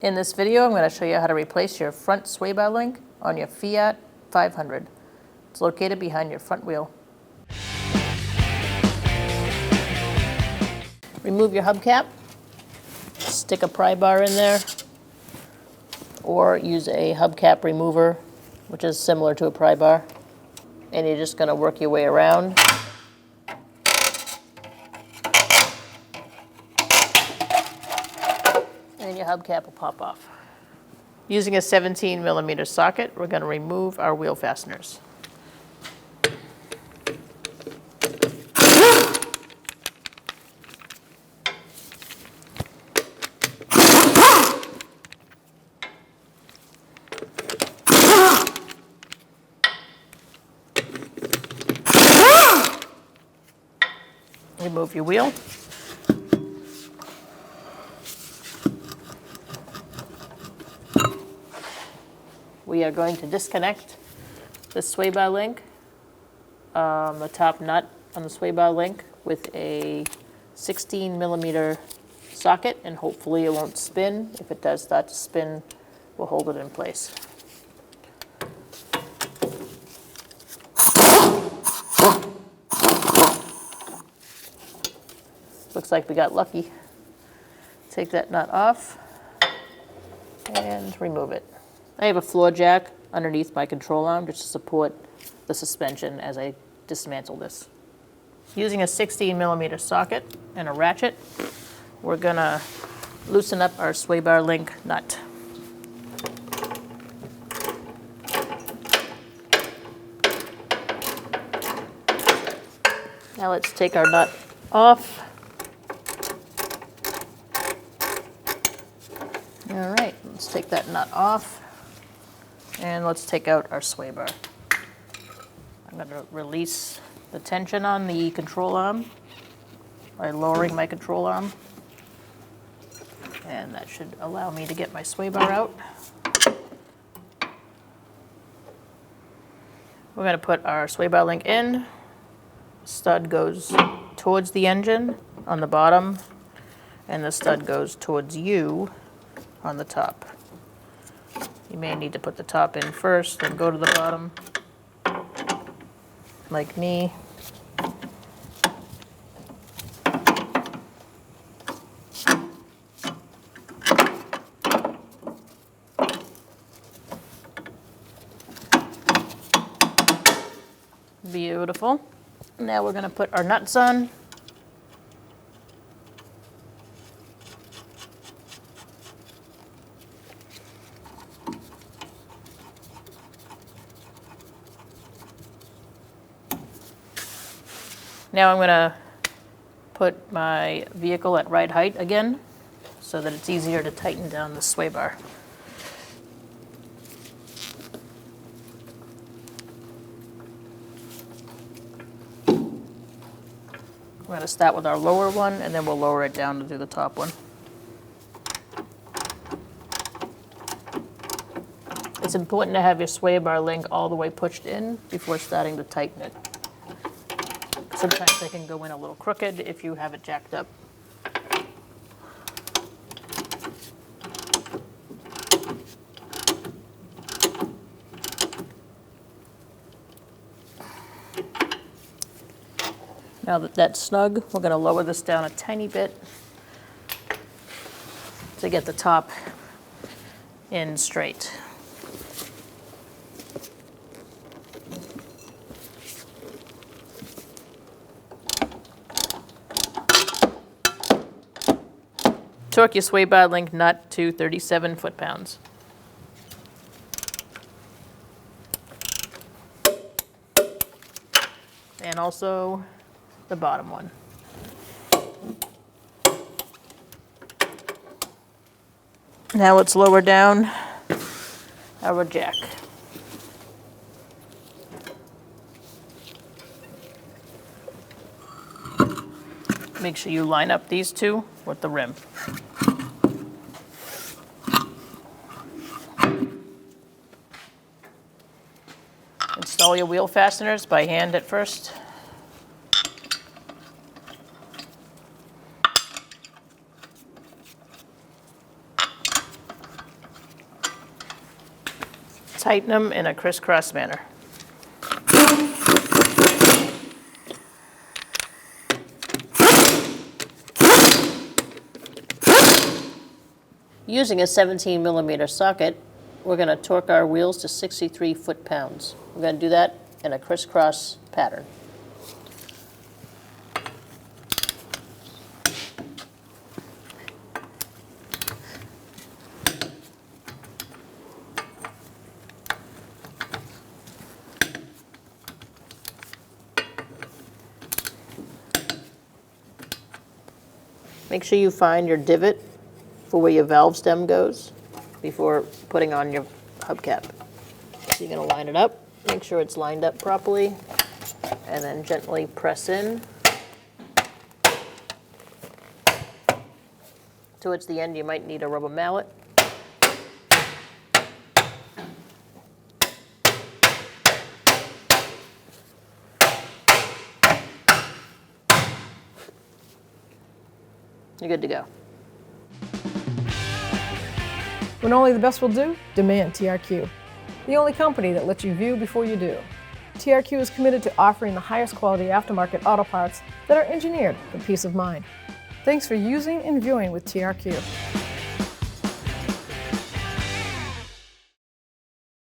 In this video, I'm going to show you how to replace your front sway bar link on your Fiat 500. It's located behind your front wheel. Remove your hubcap, stick a pry bar in there, or use a hubcap remover, which is similar to a pry bar. And you're just going to work your way around. And your hubcap will pop off. Using a 17mm socket, we're going to remove our wheel fasteners. Remove your wheel. We are going to disconnect the sway bar link, the top nut on the sway bar link, with a 16mm socket, and hopefully it won't spin. If it does start to spin, we'll hold it in place. Looks like we got lucky. Take that nut off and remove it. I have a floor jack underneath my control arm just to support the suspension as I dismantle this. Using a 16mm socket and a ratchet, we're gonna loosen up our sway bar link nut. Now let's take our nut off. All right, let's take that nut off. And let's take out our sway bar. I'm going to release the tension on the control arm by lowering my control arm. And that should allow me to get my sway bar out. We're going to put our sway bar link in. Stud goes towards the engine on the bottom, and the stud goes towards you on the top. You may need to put the top in first, then go to the bottom, like me. Beautiful. Now we're going to put our nuts on. Now I'm going to put my vehicle at right height again so that it's easier to tighten down the sway bar. We're going to start with our lower one, and then we'll lower it down to do the top one. It's important to have your sway bar link all the way pushed in before starting to tighten it. Sometimes they can go in a little crooked if you have it jacked up. Now that that's snug, we're going to lower this down a tiny bit to get the top in straight. Torque your sway bar link nut to 37 foot-pounds. And also the bottom one. Now let's lower down our jack. Make sure you line up these two with the rim. Install your wheel fasteners by hand at first. Tighten them in a crisscross manner. Using a 17mm socket, we're going to torque our wheels to 63 foot-pounds. We're going to do that in a crisscross pattern. Make sure you find your divot for where your valve stem goes before putting on your hubcap. So you're going to line it up, make sure it's lined up properly, and then gently press in. Towards the end, you might need a rubber mallet. You're good to go. When only the best will do, demand TRQ. The only company that lets you view before you do. TRQ is committed to offering the highest quality aftermarket auto parts that are engineered for peace of mind. Thanks for using and viewing with TRQ.